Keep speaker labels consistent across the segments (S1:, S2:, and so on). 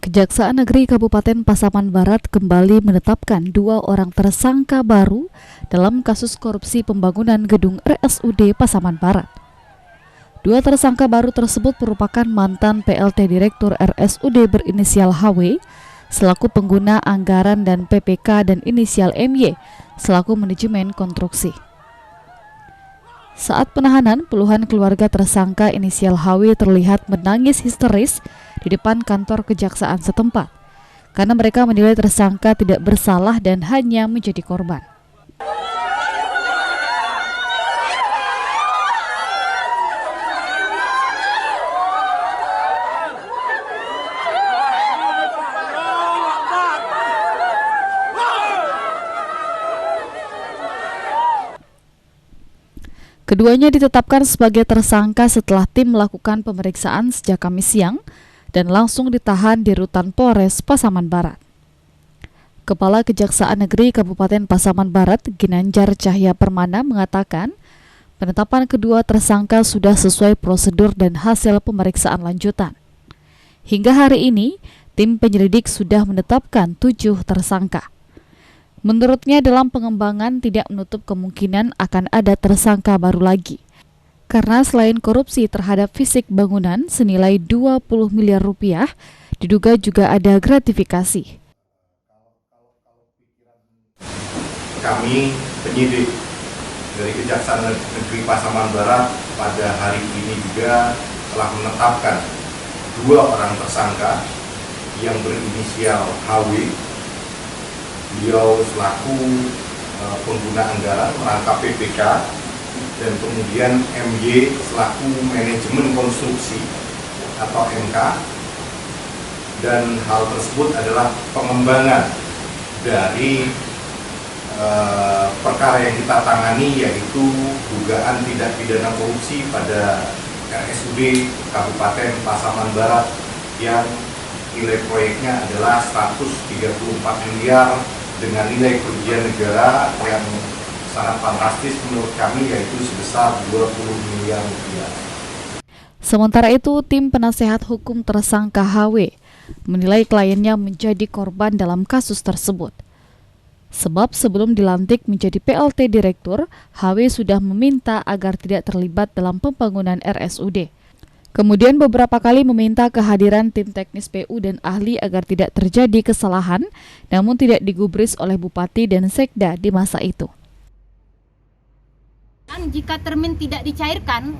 S1: Kejaksaan Negeri Kabupaten Pasaman Barat kembali menetapkan 2 orang tersangka baru dalam kasus korupsi pembangunan gedung RSUD Pasaman Barat. 2 tersangka baru tersebut merupakan mantan PLT Direktur RSUD berinisial HW selaku pengguna anggaran dan PPK dan inisial MY selaku manajemen konstruksi. Saat penahanan, puluhan keluarga tersangka inisial HW terlihat menangis histeris di depan kantor kejaksaan setempat karena mereka menilai tersangka tidak bersalah dan hanya menjadi korban. Keduanya ditetapkan sebagai tersangka setelah tim melakukan pemeriksaan sejak Kamis siang dan langsung ditahan di Rutan Polres Pasaman Barat. Kepala Kejaksaan Negeri Kabupaten Pasaman Barat, Ginanjar Cahya Permana, mengatakan penetapan kedua tersangka sudah sesuai prosedur dan hasil pemeriksaan lanjutan. Hingga hari ini, tim penyelidik sudah menetapkan 7 tersangka. Menurutnya dalam pengembangan tidak menutup kemungkinan akan ada tersangka baru lagi. Karena selain korupsi terhadap fisik bangunan senilai 20 miliar rupiah, diduga juga ada gratifikasi.
S2: Kami penyidik dari Kejaksaan Negeri Pasaman Barat pada hari ini juga telah menetapkan 2 orang tersangka yang berinisial HW. Beliau selaku pengguna anggaran merangkap PPK dan kemudian MY selaku manajemen konstruksi atau MK, dan hal tersebut adalah pengembangan dari perkara yang kita tangani, yaitu dugaan tindak pidana korupsi pada RSUD Kabupaten Pasaman Barat yang nilai proyeknya adalah 134 miliar dengan nilai kerugian negara yang sangat fantastis menurut kami, yaitu sebesar 20 miliar rupiah.
S1: Sementara itu, tim penasehat hukum tersangka HW menilai kliennya menjadi korban dalam kasus tersebut. Sebab sebelum dilantik menjadi PLT Direktur, HW sudah meminta agar tidak terlibat dalam pembangunan RSUD. Kemudian beberapa kali meminta kehadiran tim teknis PU dan ahli agar tidak terjadi kesalahan, namun tidak digubris oleh Bupati dan Sekda di masa itu.
S3: Jika termin tidak dicairkan,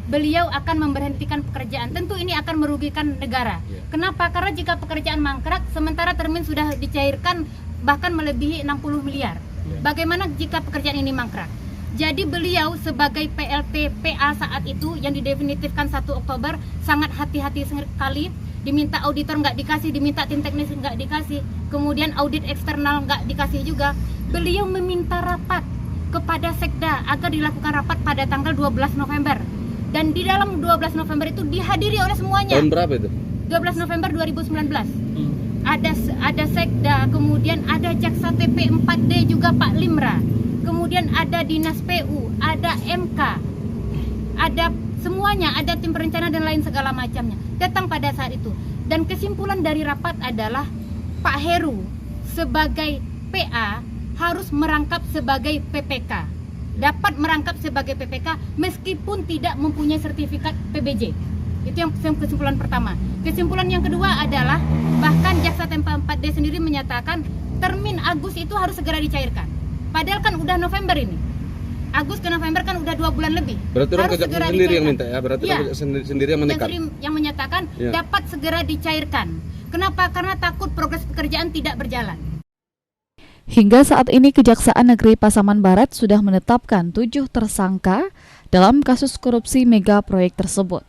S3: beliau akan memberhentikan pekerjaan. Tentu ini akan merugikan negara. Kenapa? Karena jika pekerjaan mangkrak, sementara termin sudah dicairkan bahkan melebihi 60 miliar. Bagaimana jika pekerjaan ini mangkrak? Jadi beliau sebagai PLT PA saat itu yang didefinitifkan 1 Oktober sangat hati-hati sekali. Diminta auditor nggak dikasih, diminta tim teknis nggak dikasih, kemudian audit eksternal nggak dikasih juga. Beliau meminta rapat kepada Sekda agar dilakukan rapat pada tanggal 12 November. Dan di dalam 12 November itu dihadiri oleh semuanya.
S4: Tahun berapa itu?
S3: 12 November 2019. Ada Sekda, kemudian ada Jaksa TP 4D juga Pak Limra. Kemudian ada Dinas PU, ada MK, ada semuanya, ada tim perencana dan lain segala macamnya datang pada saat itu. Dan kesimpulan dari rapat adalah Pak Heru sebagai PA harus merangkap sebagai PPK, dapat merangkap sebagai PPK meskipun tidak mempunyai sertifikat PBJ. Itu yang kesimpulan pertama. Kesimpulan yang kedua adalah bahkan Jaksa TP 4D sendiri menyatakan termin Agus itu harus segera dicairkan. Padahal kan udah November ini. Agus ke November kan udah 2 bulan lebih.
S4: Berarti orang kejaksaan sendiri yang minta ya? Berarti orang kejaksaan sendiri yang menekan?
S3: Yang menyatakan dapat segera dicairkan. Kenapa? Karena takut progres pekerjaan tidak berjalan.
S1: Hingga saat ini Kejaksaan Negeri Pasaman Barat sudah menetapkan 7 tersangka dalam kasus korupsi mega proyek tersebut.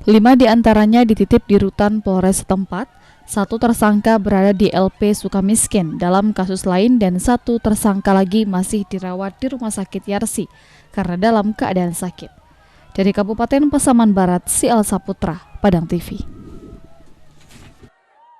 S1: 5 diantaranya dititip di Rutan Polres setempat, 1 tersangka berada di LP Sukamiskin dalam kasus lain, dan 1 tersangka lagi masih dirawat di Rumah Sakit Yarsi karena dalam keadaan sakit. Dari Kabupaten Pasaman Barat, Sial Saputra, Padang TV.